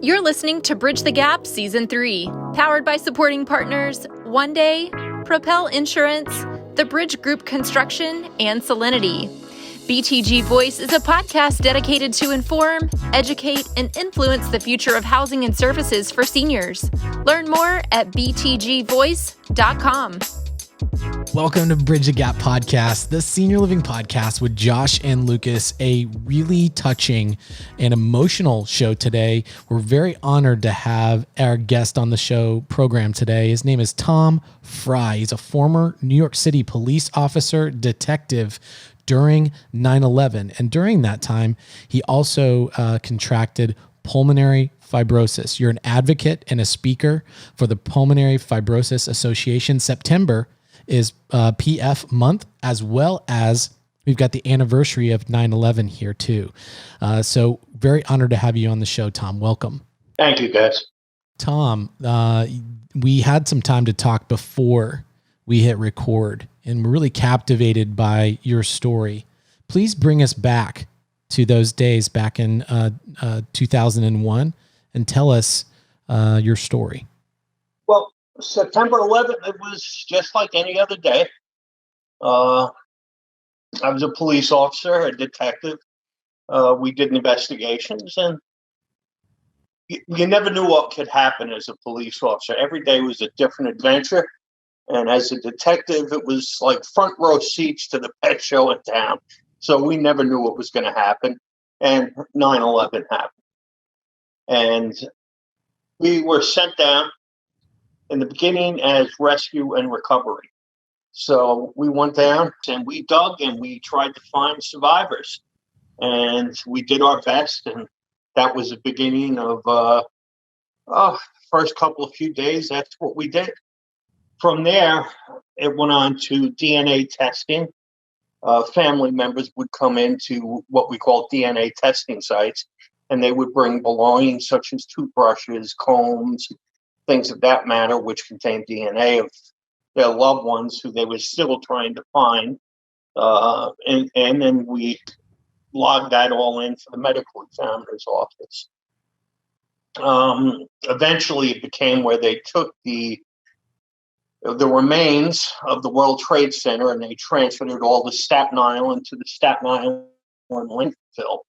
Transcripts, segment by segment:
You're listening to Bridge the Gap Season 3, powered by supporting partners OneDay, Propel Insurance, The Bridge Group Construction, and Solinity. BTG Voice is a podcast dedicated to inform, educate, and influence the future of housing and services for seniors. Learn more at btgvoice.com. Welcome to Bridge the Gap Podcast, the senior living podcast with Josh and Lucas, a really touching and emotional show today. We're very honored to have our guest on the show program today. His name is Tom Frey. He's a former New York City police officer, detective during 9/11. And during that time, he also contracted pulmonary fibrosis. You're an advocate and a speaker for the Pulmonary Fibrosis Association. September is PF month, as well as we've got the anniversary of 9/11 here too. So very honored to have you on the show, Tom. Welcome. Thank you, guys. Tom, we had some time to talk before we hit record, and we're really captivated by your story. Please bring us back to those days back in 2001 and tell us your story. Well, September 11th, it was just like any other day. I was a police officer, a detective. We did investigations, and you never knew what could happen as a police officer. Every day was a different adventure. And as a detective, it was like front row seats to the pet show in town. So we never knew what was going to happen. And 9/11 happened. And we were sent down in the beginning as rescue and recovery. So we went down and we dug and we tried to find survivors. And we did our best. And that was the beginning of first few days. That's what we did. From there, it went on to DNA testing. Family members would come into what we call DNA testing sites, and they would bring belongings such as toothbrushes, combs, things of that matter, which contained DNA of their loved ones who they were still trying to find. And then we logged that all in for the medical examiner's office. Eventually, it became where they took the remains of the World Trade Center and they transferred it all to Staten Island, to the Staten Island landfill.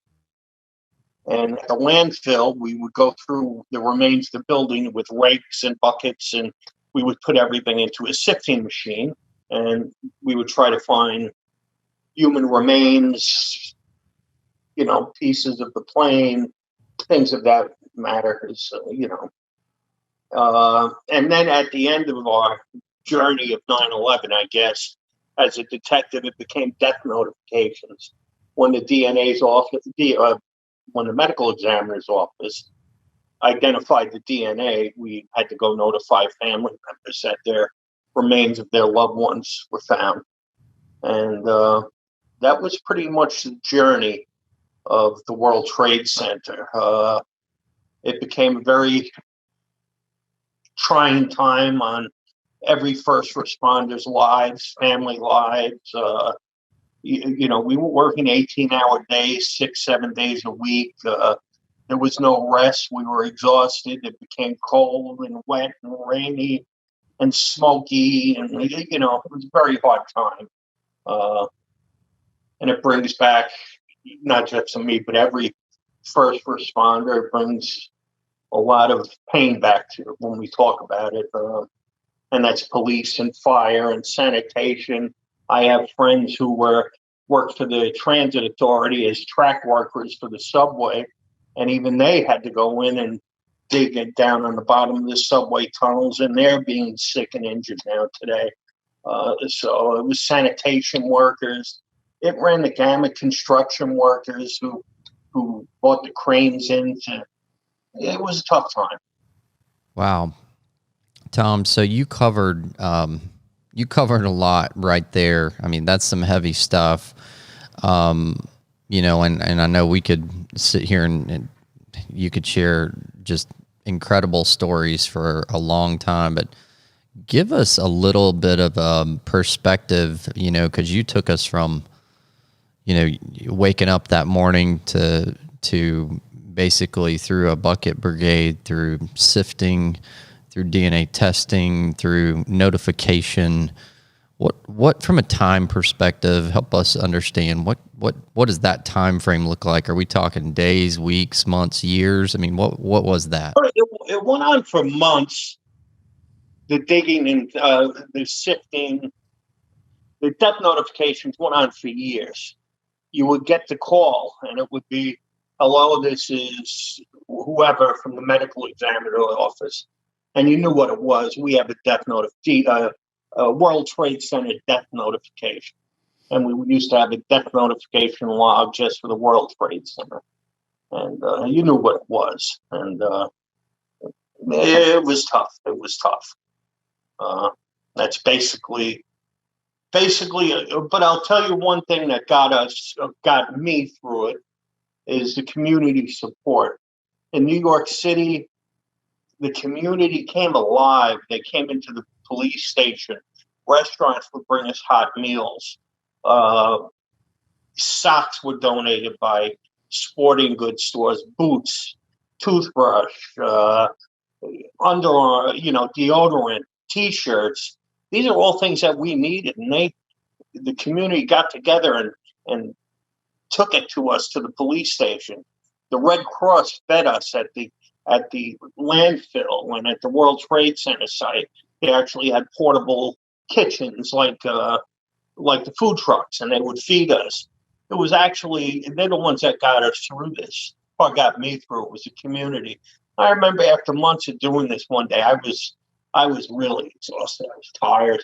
And at the landfill, we would go through the remains of the building with rakes and buckets, and we would put everything into a sifting machine, and we would try to find human remains, pieces of the plane, things of that matter, and then at the end of our journey of 9/11, I guess, as a detective, it became death notifications. When the when the medical examiner's office identified the DNA, we had to go notify family members that their remains of their loved ones were found. And that was pretty much the journey of the World Trade Center. It became a very trying time on every first responder's lives, family lives. We were working 18-hour days, 6-7 days a week. There was no rest. We were exhausted. It became cold and wet and rainy and smoky. And, it was a very hard time. And it brings back, not just to me, but every first responder. It brings a lot of pain back to it when we talk about it. And that's police and fire and sanitation. I have friends who worked for the transit authority as track workers for the subway. And even they had to go in and dig it down on the bottom of the subway tunnels. And they're being sick and injured now today. So it was sanitation workers. It ran the gamut, construction workers who brought the cranes in. It was a tough time. Wow. Tom, so you covered a lot right there. I mean, that's some heavy stuff. And I know we could sit here and you could share just incredible stories for a long time, but give us a little bit of a perspective, because you took us from, waking up that morning to basically through a bucket brigade, through sifting, through DNA testing, through notification. What from a time perspective, help us understand what does that time frame look like? Are we talking days, weeks, months, years? I mean, what was that? It went on for months. The digging and the sifting, the death notifications went on for years. You would get the call, and it would be, "Hello, this is whoever from the medical examiner office," and you knew what it was. We have a death notification, a World Trade Center death notification, and we used to have a death notification log just for the World Trade Center, and you knew what it was, and it was tough. It was tough. That's basically. But I'll tell you one thing that got me through it is the community support. In New York City, the community came alive. They came into the police station. Restaurants would bring us hot meals. Socks were donated by sporting goods stores, boots, toothbrush, underarm, deodorant, T-shirts. These are all things that we needed, and the community got together and took it to us to the police station. The Red Cross fed us at the landfill and at the World Trade Center site. They actually had portable kitchens like the food trucks, and they would feed us. It was actually, they're the ones that got us through this, or got me through. It was the community. I remember after months of doing this one day, I was really exhausted. I was tired.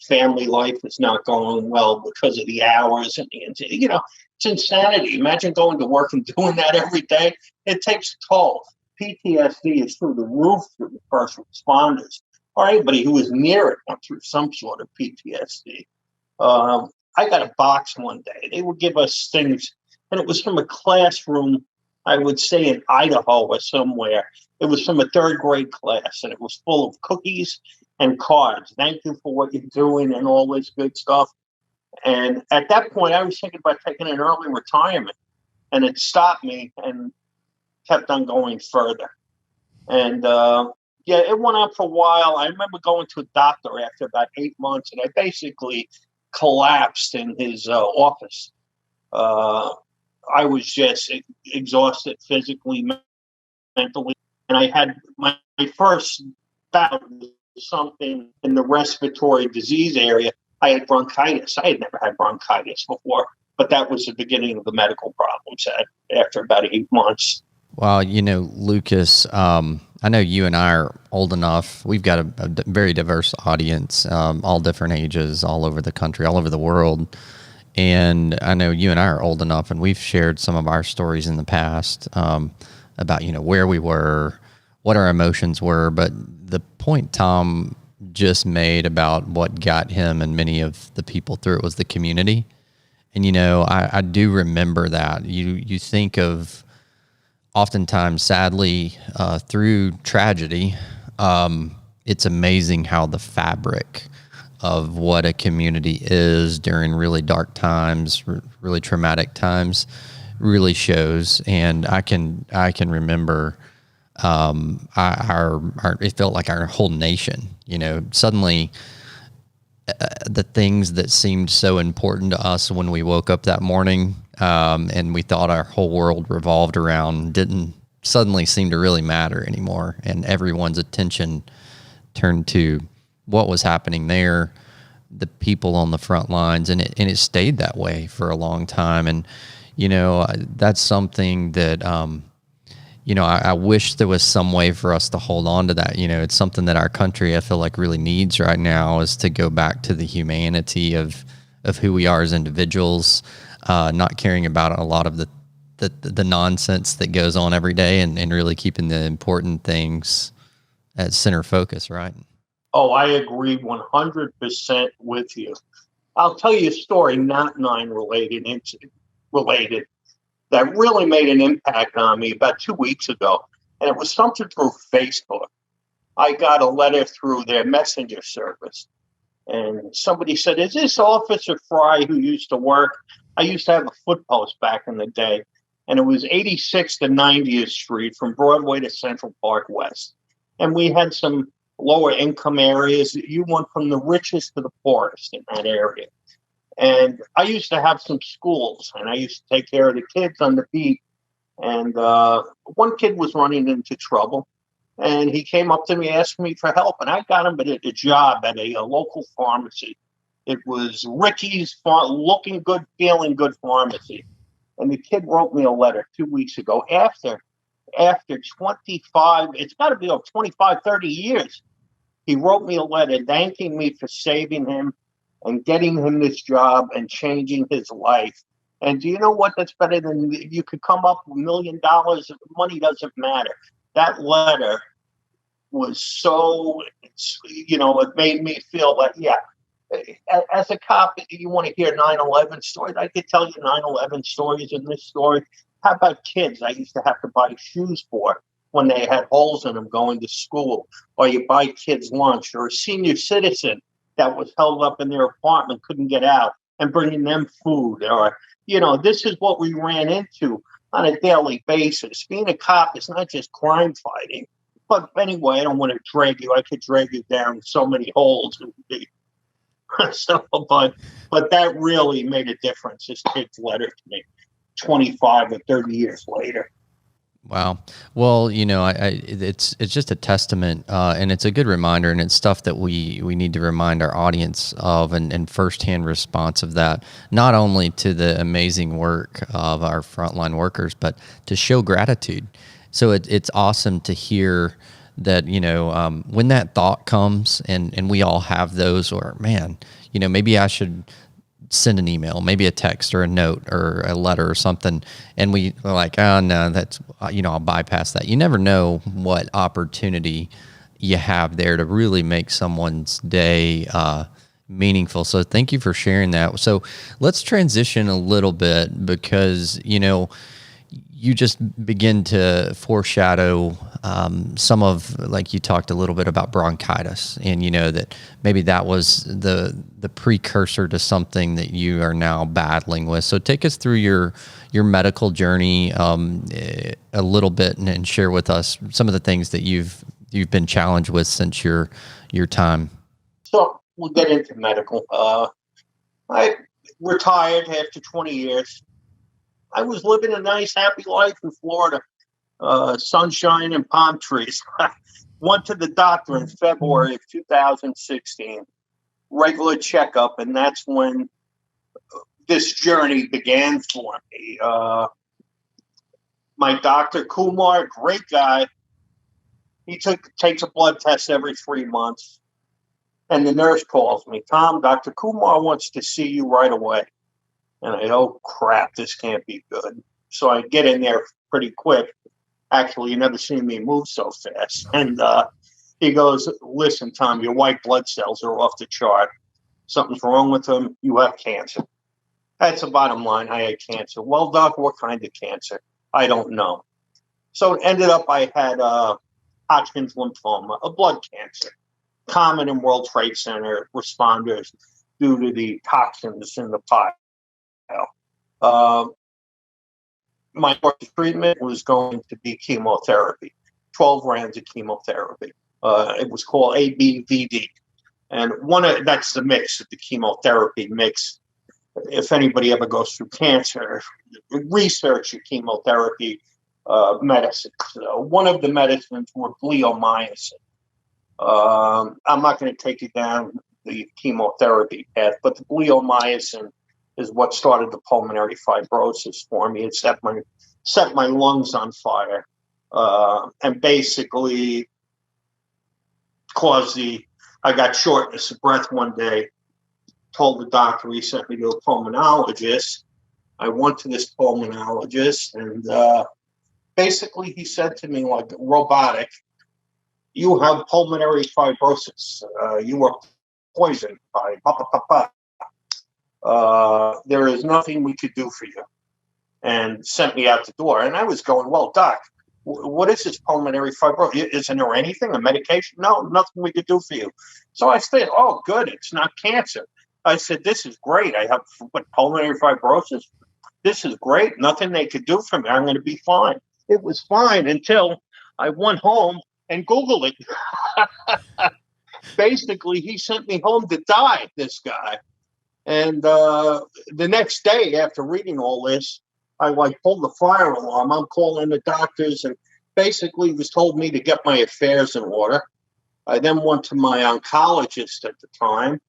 Family life was not going well because of the hours and it's insanity. Imagine going to work and doing that every day. It takes a toll. PTSD is through the roof through the first responders or anybody who was near it went through some sort of PTSD. I got a box one day. They would give us things, and it was from a classroom, I would say in Idaho or somewhere. It was from a third grade class, and it was full of cookies and cards. Thank you for what you're doing and all this good stuff. And at that point, I was thinking about taking an early retirement, and it stopped me and kept on going further. And it went on for a while. I remember going to a doctor after about 8 months, and I basically collapsed in his office. I was just exhausted physically, mentally. And I had my first bout with something in the respiratory disease area. I had bronchitis. I had never had bronchitis before, but that was the beginning of the medical problems after about 8 months. Well, Lucas, I know you and I are old enough. We've got a very diverse audience, all different ages, all over the country, all over the world. And I know you and I are old enough, and we've shared some of our stories in the past about, where we were, what our emotions were. But the point Tom just made about what got him and many of the people through it was the community. And, I do remember that. You think of oftentimes, sadly, through tragedy, it's amazing how the fabric of what a community is during really dark times, really traumatic times, really shows. And I can remember it felt like our whole nation, suddenly the things that seemed so important to us when we woke up that morning and we thought our whole world revolved around didn't suddenly seem to really matter anymore. And everyone's attention turned to what was happening there, the people on the front lines, and it stayed that way for a long time. And, that's something that, I wish there was some way for us to hold on to that. It's something that our country, I feel like, really needs right now, is to go back to the humanity of who we are as individuals, not caring about a lot of the nonsense that goes on every day, and really keeping the important things at center focus, right? Oh, I agree 100% with you. I'll tell you a story, not 9/11 related, that really made an impact on me about 2 weeks ago. And it was something through Facebook. I got a letter through their messenger service. And somebody said, "Is this Officer Frey who used to work? I used to have a foot post back in the day. and it was 86th to 90th Street from Broadway to Central Park West. And we had some lower income areas. You went from the richest to the poorest in that area. And I used to have some schools, and I used to take care of the kids on the beat. And one kid was running into trouble, and he came up to me, asked me for help, and I got him a job at a local pharmacy. It was Ricky's looking good, feeling good pharmacy. And the kid wrote me a letter 2 weeks ago after 25, it's got to be over 25, 30 years. He wrote me a letter thanking me for saving him and getting him this job and changing his life. And do you know what? That's better than you could come up with $1 million. Money doesn't matter. That letter was so, it made me feel like, yeah, as a cop, you want to hear 9/11 stories. I could tell you 9/11 stories in this story. How about kids I used to have to buy shoes for when they had holes in them going to school? Or you buy kids lunch, or a senior citizen that was held up in their apartment, couldn't get out, and bringing them food. Or, this is what we ran into on a daily basis. Being a cop is not just crime fighting. But anyway, I don't want to drag you. I could drag you down so many holes. But that really made a difference. This kid's letter to me 25 or 30 years later. Wow. Well, it's just a testament, and it's a good reminder, and it's stuff that we need to remind our audience of, and firsthand response of that, not only to the amazing work of our frontline workers, but to show gratitude. So it's awesome to hear that, when that thought comes, and we all have those, or man, maybe I should send an email, maybe a text or a note or a letter or something. And we are like, oh no, that's, I'll bypass that. You never know what opportunity you have there to really make someone's day meaningful. So thank you for sharing that. So let's transition a little bit, because, you just begin to foreshadow some of, like you talked a little bit about bronchitis, and that maybe that was the precursor to something that you are now battling with. So take us through your medical journey a little bit, and share with us some of the things that you've been challenged with since your time. So we'll get into medical. I retired after 20 years. I was living a nice, happy life in Florida, sunshine and palm trees. Went to the doctor in February of 2016, regular checkup, and that's when this journey began for me. My doctor, Kumar, great guy, he takes a blood test every 3 months, and the nurse calls me, Tom, Dr. Kumar wants to see you right away. And I, oh, crap, this can't be good. So I get in there pretty quick. Actually, you never seen me move so fast. And he goes, listen, Tom, your white blood cells are off the chart. Something's wrong with them. You have cancer. That's the bottom line. I had cancer. Well, doc, what kind of cancer? I don't know. So it ended up I had Hodgkin's lymphoma, a blood cancer, common in World Trade Center responders due to the toxins in the pile. My course of treatment was going to be chemotherapy, 12 rounds of chemotherapy. It was called ABVD. And that's the mix, the chemotherapy mix. If anybody ever goes through cancer, research your chemotherapy medicines. One of the medicines were bleomycin. I'm not going to take you down the chemotherapy path, but the bleomycin is what started the pulmonary fibrosis for me. It set my lungs on fire, and basically caused I got shortness of breath one day. Told the doctor, he sent me to a pulmonologist. I went to this pulmonologist, and basically he said to me, like robotic, you have pulmonary fibrosis. You were poisoned by there is nothing we could do for you, and sent me out the door. And I was going, well, doc, what is this pulmonary fibrosis? Isn't there anything, a medication? No, nothing we could do for you. So I said, oh, good, it's not cancer. I said, this is great. I have pulmonary fibrosis. this is great. Nothing they could do for me. I'm going to be fine. It was fine until I went home and Googled it. Basically, he sent me home to die, this guy. And the next day, after reading all this, I pulled the fire alarm. I'm calling the doctors, and basically was told me to get my affairs in order. I then went to my oncologist at the time,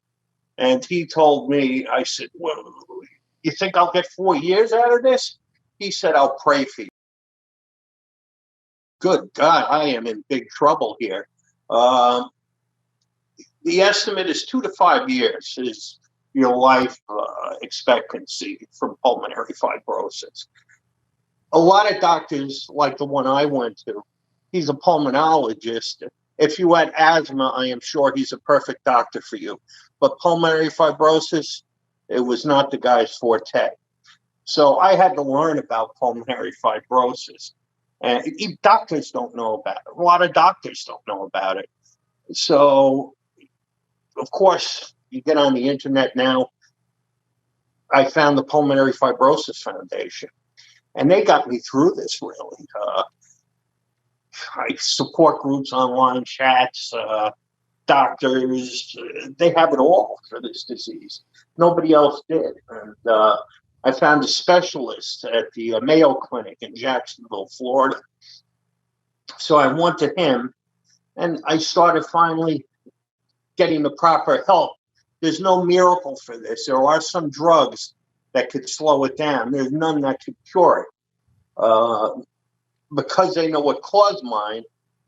and he told me, I said, well, you think I'll get 4 years out of this? He said, I'll pray for you. Good God, I am in big trouble here. The estimate is 2 to 5 years is your life expectancy from pulmonary fibrosis. A lot of doctors, like the one I went to, he's a pulmonologist. If you had asthma, I am sure he's a perfect doctor for you. But pulmonary fibrosis, it was not the guy's forte. So I had to learn about pulmonary fibrosis. And doctors don't know about it. A lot of doctors don't know about it. So, of course, you get on the internet now. I found the Pulmonary Fibrosis Foundation, and they got me through this, really. I support groups, online chats, doctors. They have it all for this disease. Nobody else did. And I found a specialist at the Mayo Clinic in Jacksonville, Florida. So I went to him, and I started finally getting the proper help. There's no miracle for this. There are some drugs that could slow it down. There's none that could cure it. Because they know what caused mine,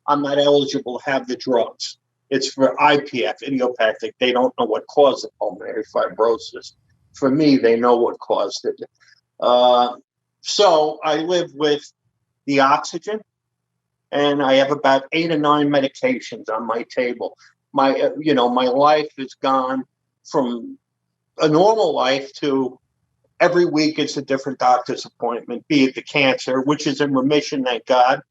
I'm not eligible to have the drugs. It's for IPF, idiopathic. They don't know what caused the pulmonary fibrosis. For me, they know what caused it. So I live with the oxygen, and I have about 8 or 9 medications on my table. My life has gone from a normal life to every week it's a different doctor's appointment, be it the cancer, which is in remission, thank God.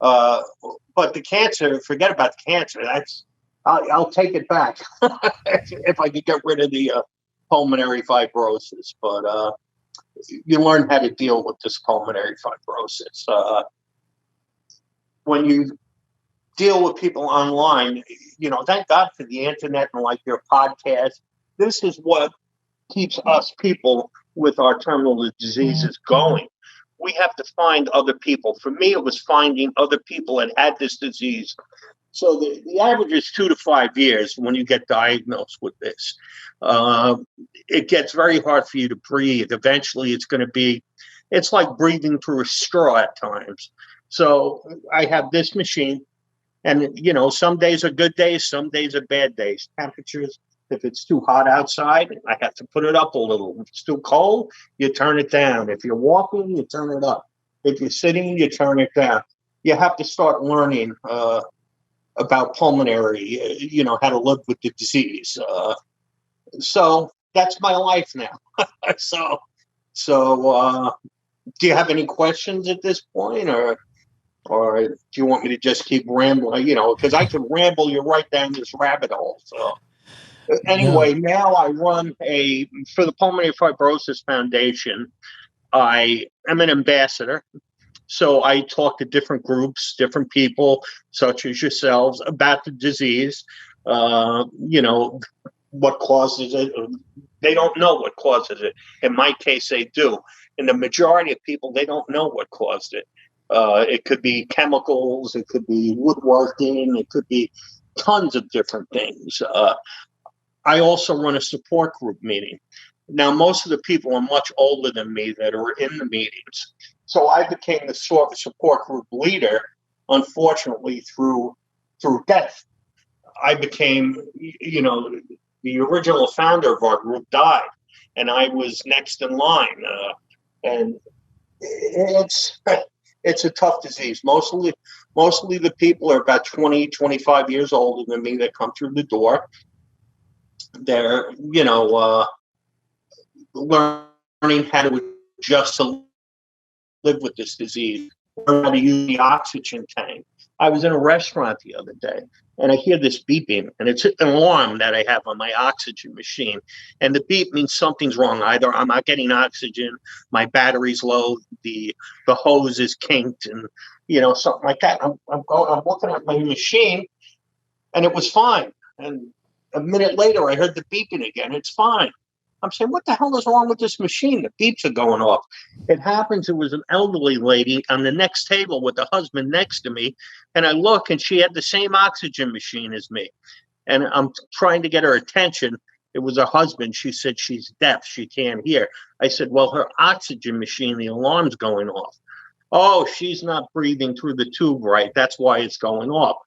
But the cancer, forget about the cancer. I'll take it back if I could get rid of the pulmonary fibrosis. But you learn how to deal with this pulmonary fibrosis. When you deal with people online, thank God for the internet and like your podcast. This is what keeps us people with our terminal diseases going. We have to find other people. For me, it was finding other people that had this disease. So the average is 2 to 5 years when you get diagnosed with this. It gets very hard for you to breathe. Eventually, it's like breathing through a straw at times. So I have this machine. And, some days are good days, some days are bad days. Temperatures, if it's too hot outside, I have to put it up a little. If it's too cold, you turn it down. If you're walking, you turn it up. If you're sitting, you turn it down. You have to start learning about pulmonary, how to live with the disease. So that's my life now. So do you have any questions at this point, or do you want me to just keep rambling? Because I can ramble you right down this rabbit hole. So anyway, Now I run for the Pulmonary Fibrosis Foundation. I am an ambassador. So I talk to different groups, different people, such as yourselves, about the disease. What causes it. They don't know what causes it. In my case, they do. And the majority of people, they don't know what caused it. It could be chemicals, it could be woodworking, it could be tons of different things. I also run a support group meeting. Now, most of the people are much older than me that are in the meetings. So I became the support group leader, unfortunately, through death. I became, the original founder of our group died, and I was next in line. And it's a tough disease. Mostly the people are about 20, 25 years older than me that come through the door. They're, learning how to adjust to live with this disease, learn how to use the oxygen tank. I was in a restaurant the other day, and I hear this beeping, and it's an alarm that I have on my oxygen machine. And the beep means something's wrong. Either I'm not getting oxygen, my battery's low, the hose is kinked, and something like that. I'm looking at my machine, and it was fine. And a minute later, I heard the beeping again. It's fine. I'm saying, what the hell is wrong with this machine? The beeps are going off. It happens it was an elderly lady on the next table with the husband next to me. And I look, and she had the same oxygen machine as me. And I'm trying to get her attention. It was her husband. She said she's deaf. She can't hear. I said, well, her oxygen machine, the alarm's going off. Oh, she's not breathing through the tube right. That's why it's going off.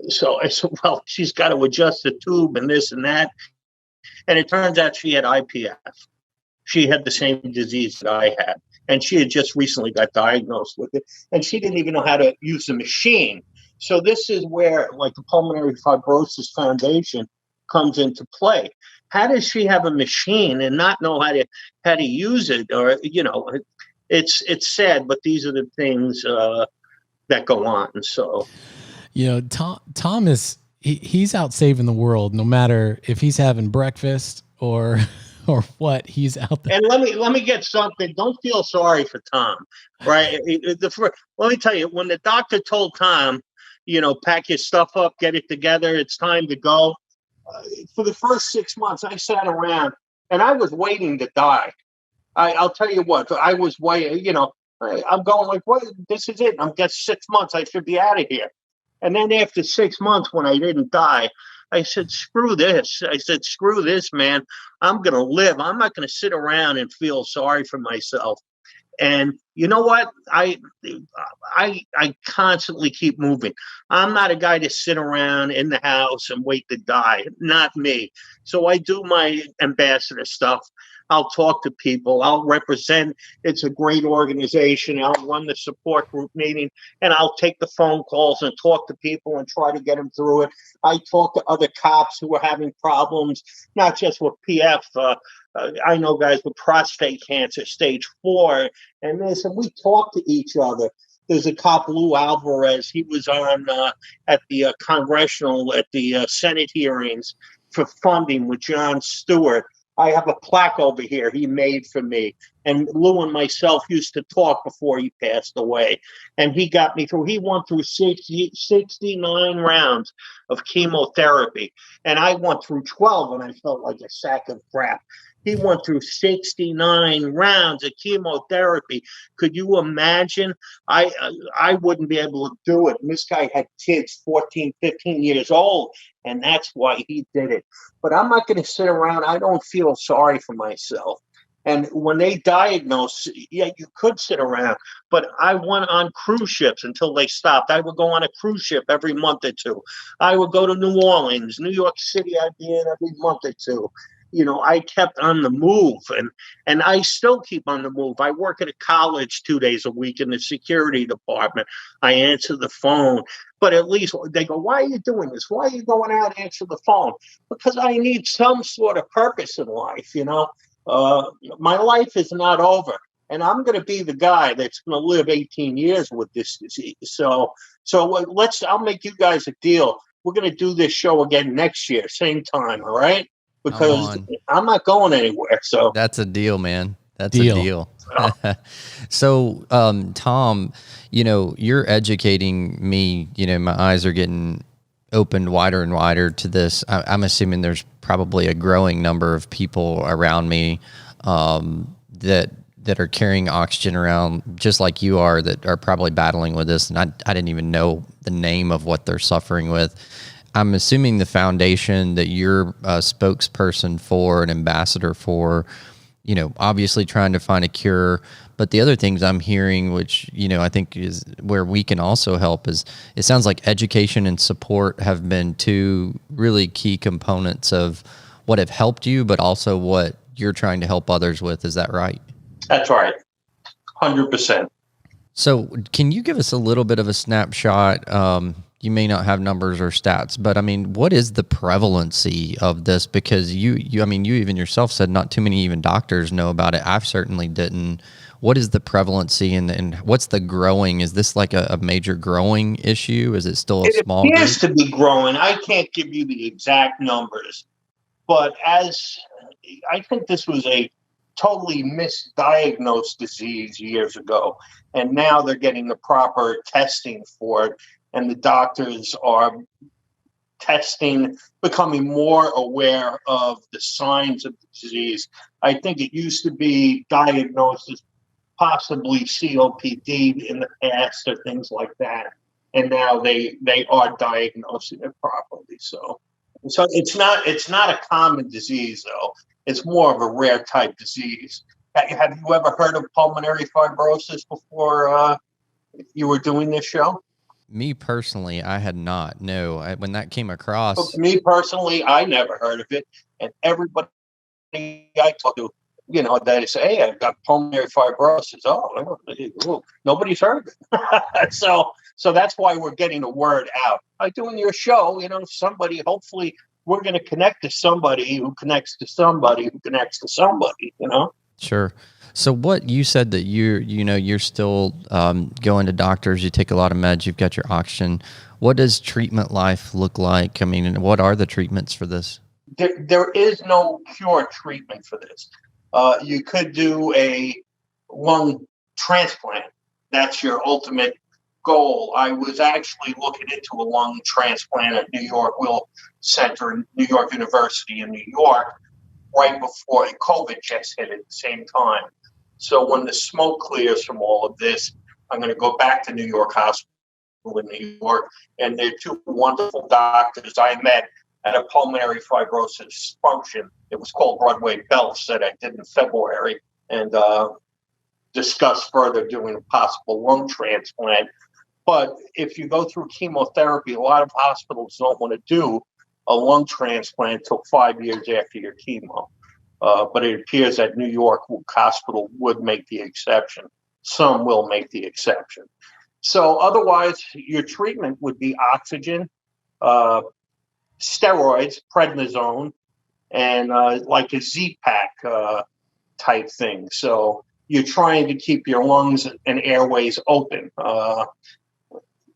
So I said, well, she's got to adjust the tube and this and that. And it turns out she had IPF. She had the same disease that I had. And she had just recently got diagnosed with it. And she didn't even know how to use the machine. So this is where, like, the Pulmonary Fibrosis Foundation comes into play. How does she have a machine and not know how to use it? Or, it's sad, but these are the things that go on. So, Tom is... He's out saving the world, no matter if he's having breakfast or what. He's out there. And let me get something. Don't feel sorry for Tom, right? Let me tell you, when the doctor told Tom, pack your stuff up, get it together, it's time to go. For the first 6 months, I sat around and I was waiting to die. I'll tell you what, I was waiting. I'm going like, what? This is it. I'm getting 6 months. I should be out of here. And then after 6 months, when I didn't die, I said, screw this. I said, screw this, man. I'm going to live. I'm not going to sit around and feel sorry for myself. And you know what? I constantly keep moving. I'm not a guy to sit around in the house and wait to die. Not me. So I do my ambassador stuff. I'll talk to people. I'll represent. It's a great organization. I'll run the support group meeting, and I'll take the phone calls and talk to people and try to get them through it. I talk to other cops who are having problems, not just with PF. I know guys with prostate cancer, stage 4, and we talk to each other. There's a cop, Lou Alvarez. He was on at the Senate hearings for funding with Jon Stewart. I have a plaque over here he made for me. And Lou and myself used to talk before he passed away. And he got me through. He went through 69 rounds of chemotherapy. And I went through 12, and I felt like a sack of crap. He went through 69 rounds of chemotherapy. Could you imagine? I wouldn't be able to do it. And this guy had kids 14, 15 years old, and that's why he did it. But I'm not going to sit around. I don't feel sorry for myself. And when they diagnosed, yeah, you could sit around. But I went on cruise ships until they stopped. I would go on a cruise ship every month or two. I would go to New Orleans, New York City. I'd be in every month or two. I kept on the move, and I still keep on the move. I work at a college 2 days a week in the security department. I answer the phone, but at least they go, why are you doing this? Why are you going out and answer the phone? Because I need some sort of purpose in life, My life is not over, and I'm going to be the guy that's going to live 18 years with this disease. So I'll make you guys a deal. We're going to do this show again next year, same time, all right? Because I'm not going anywhere. So that's a deal, man. That's a deal. So, Tom, you're educating me. My eyes are getting opened wider and wider to this. I'm assuming there's probably a growing number of people around me that are carrying oxygen around just like you are, that are probably battling with this. And I didn't even know the name of what they're suffering with. I'm assuming the foundation that you're a spokesperson for, an ambassador for, obviously trying to find a cure. But the other things I'm hearing, which, I think is where we can also help, is it sounds like education and support have been two really key components of what have helped you, but also what you're trying to help others with. Is that right? That's right. 100%. So can you give us a little bit of a snapshot? You may not have numbers or stats, but I mean, what is the prevalency of this? Because you even yourself said not too many even doctors know about it. I certainly didn't. what is the prevalency and what's the growing? Is this like a major growing issue? Is it still a It small appears group? to be growing. I can't give you the exact numbers, but I think this was a totally misdiagnosed disease years ago, and now they're getting the proper testing for it, and the doctors are becoming more aware of the signs of the disease. I think it used to be diagnosed as possibly COPD in the past or things like that, and now they are diagnosing it properly. So it's not a common disease though. It's more of a rare type disease. Have you ever heard of pulmonary fibrosis before you were doing this show? Me personally, I had not. No, when that came across, Me personally, I never heard of it, and everybody I talk to, they say, "Hey, I've got pulmonary fibrosis." Oh, nobody's heard of it. So that's why we're getting the word out. By doing your show, somebody, hopefully, we're going to connect to somebody who connects to somebody who connects to somebody. sure. So what you said that you're still going to doctors, you take a lot of meds, you've got your oxygen. What does treatment life look like? I mean, what are the treatments for this? There is no cure treatment for this. You could do a lung transplant. That's your ultimate goal. I was actually looking into a lung transplant at New York Will Center in New York University in New York right before COVID just hit at the same time. So when the smoke clears from all of this, I'm going to go back to New York Hospital in New York, and they're two wonderful doctors I met at a pulmonary fibrosis function. It was called Broadway Belts that I did in February, and discussed further doing a possible lung transplant. But if you go through chemotherapy, a lot of hospitals don't want to do a lung transplant until 5 years after your chemo. But it appears that New York Hospital would make the exception. Some will make the exception. So otherwise, your treatment would be oxygen, steroids, prednisone, and like a Z-Pack type thing. So you're trying to keep your lungs and airways open.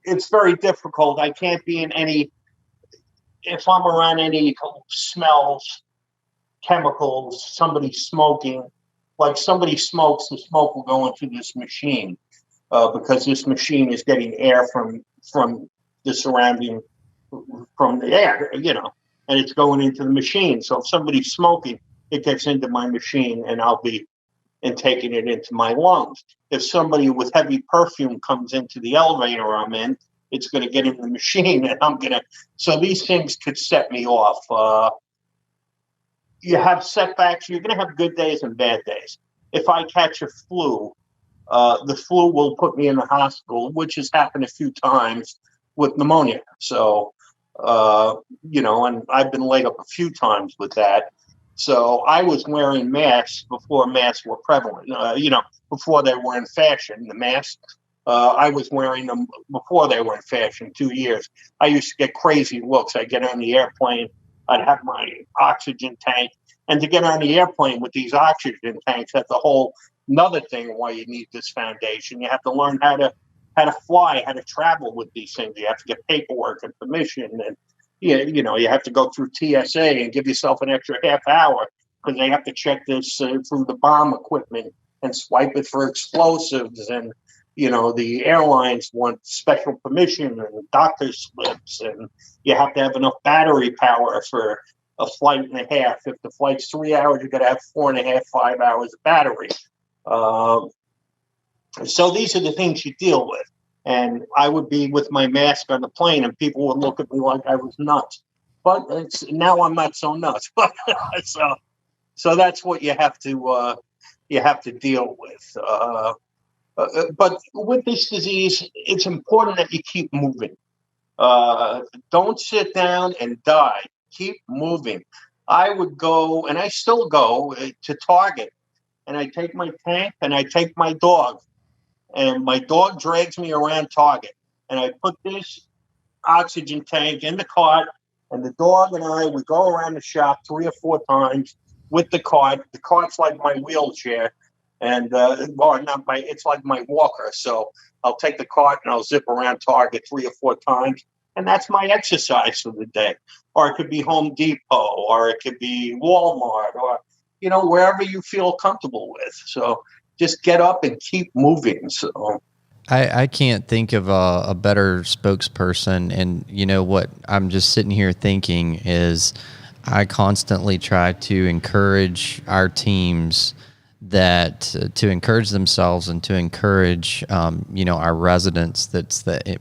It's very difficult. I can't be in if I'm around any smells, chemicals, somebody smoking, like somebody smokes, the smoke will go into this machine because this machine is getting air from the surrounding, from the air, and it's going into the machine. So if somebody's smoking, it gets into my machine and taking it into my lungs. If somebody with heavy perfume comes into the elevator I'm in, it's going to get in the machine, and so these things could set me off. You have setbacks. You're going to have good days and bad days. If I catch a flu, the flu will put me in the hospital, which has happened a few times with pneumonia. So, and I've been laid up a few times with that. So I was wearing masks before masks were prevalent, before they were in fashion, the masks. I was wearing them before they were in fashion, 2 years. I used to get crazy looks. I'd get on the airplane. I'd have my oxygen tank. And to get on the airplane with these oxygen tanks, that's a whole another thing why you need this foundation. You have to learn how to fly, how to travel with these things. You have to get paperwork and permission, and you have to go through TSA and give yourself an extra half hour because they have to check this through the bomb equipment and swipe it for explosives. And the airlines want special permission and doctor's slips, and you have to have enough battery power for a flight and a half. If the flight's 3 hours, you got to have 4.5, 5 hours of battery. So these are the things you deal with. And I would be with my mask on the plane, and people would look at me like I was nuts. But now I'm not so nuts. So that's what you have to deal with. But with this disease, it's important that you keep moving. Don't sit down and die. Keep moving. I would go, and I still go to Target, and I take my tank and I take my dog, and my dog drags me around Target, and I put this oxygen tank in the cart, and the dog and I would go around the shop 3 or 4 times with the cart. The cart's like my wheelchair, And it's like my walker. So I'll take the cart and I'll zip around Target 3 or 4 times. And that's my exercise for the day. Or it could be Home Depot, or it could be Walmart, or, wherever you feel comfortable with. So just get up and keep moving. So I can't think of a better spokesperson. And you know what I'm just sitting here thinking is I constantly try to encourage our teams to encourage themselves and to encourage, our residents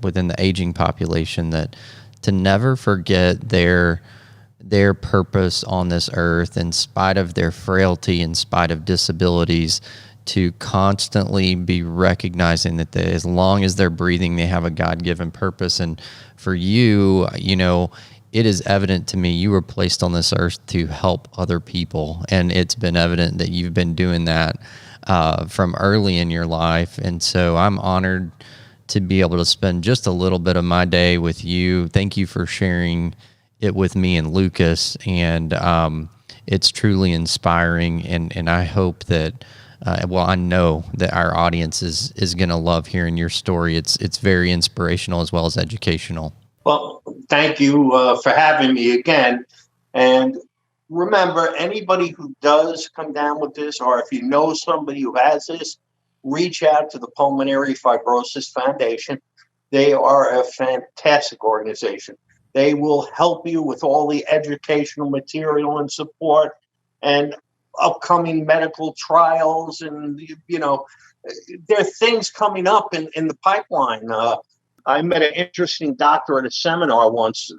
within the aging population, that to never forget their purpose on this earth, in spite of their frailty, in spite of disabilities, to constantly be recognizing that as long as they're breathing, they have a God-given purpose. And for you, it is evident to me you were placed on this earth to help other people. And it's been evident that you've been doing that from early in your life. And so I'm honored to be able to spend just a little bit of my day with you. Thank you for sharing it with me and Lucas. And it's truly inspiring. And I hope that, I know that our audience is going to love hearing your story. It's very inspirational as well as educational. Well, thank you for having me again. And remember, anybody who does come down with this, or if you know somebody who has this, reach out to the Pulmonary Fibrosis Foundation. They are a fantastic organization. They will help you with all the educational material and support and upcoming medical trials. And, there are things coming up in the pipeline. I met an interesting doctor at a seminar once,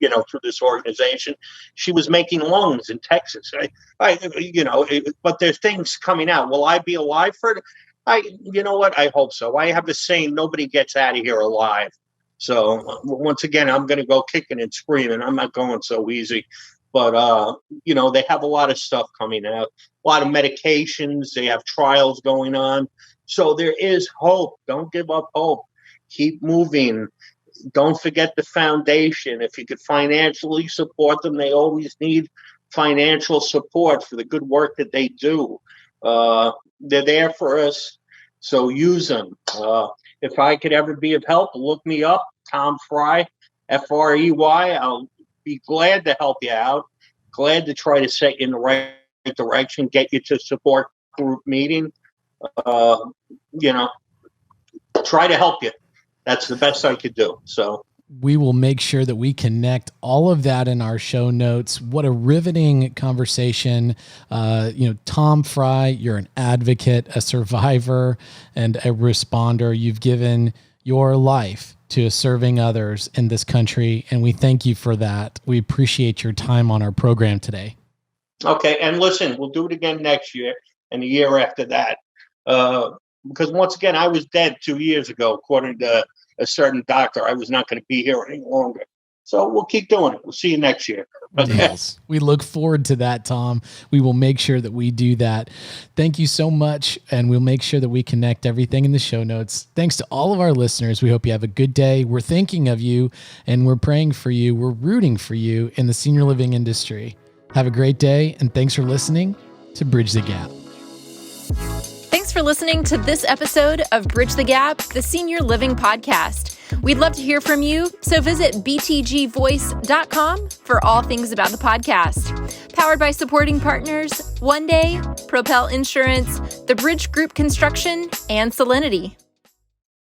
through this organization. She was making lungs in Texas. But there's things coming out. Will I be alive for it? You know what? I hope so. I have the saying, nobody gets out of here alive. So once again, I'm going to go kicking and screaming. I'm not going so easy. But, they have a lot of stuff coming out, a lot of medications. They have trials going on. So there is hope. Don't give up hope. Keep moving. Don't forget the foundation. If you could financially support them, they always need financial support for the good work that they do. They're there for us, so use them. If I could ever be of help, look me up, Tom Frey, Frey. I'll be glad to help you out, glad to try to set you in the right direction, get you to support group meeting, try to help you. That's the best I could do. So we will make sure that we connect all of that in our show notes. What a riveting conversation. Tom Frey, you're an advocate, a survivor, and a responder. You've given your life to serving others in this country, and we thank you for that. We appreciate your time on our program today. Okay, and listen, we'll do it again next year and the year after that. Because once again, I was dead 2 years ago, according to a certain doctor. I was not going to be here any longer. So we'll keep doing it. We'll see you next year. Okay. Yes. We look forward to that, Tom. We will make sure that we do that. Thank you so much. And we'll make sure that we connect everything in the show notes. Thanks to all of our listeners. We hope you have a good day. We're thinking of you and we're praying for you. We're rooting for you in the senior living industry. Have a great day. And thanks for listening to Bridge the Gap. Thanks for listening to this episode of Bridge the Gap, the Senior Living Podcast. We'd love to hear from you, so visit btgvoice.com for all things about the podcast. Powered by supporting partners OneDay, Propel Insurance, the Bridge Group Construction, and Solinity.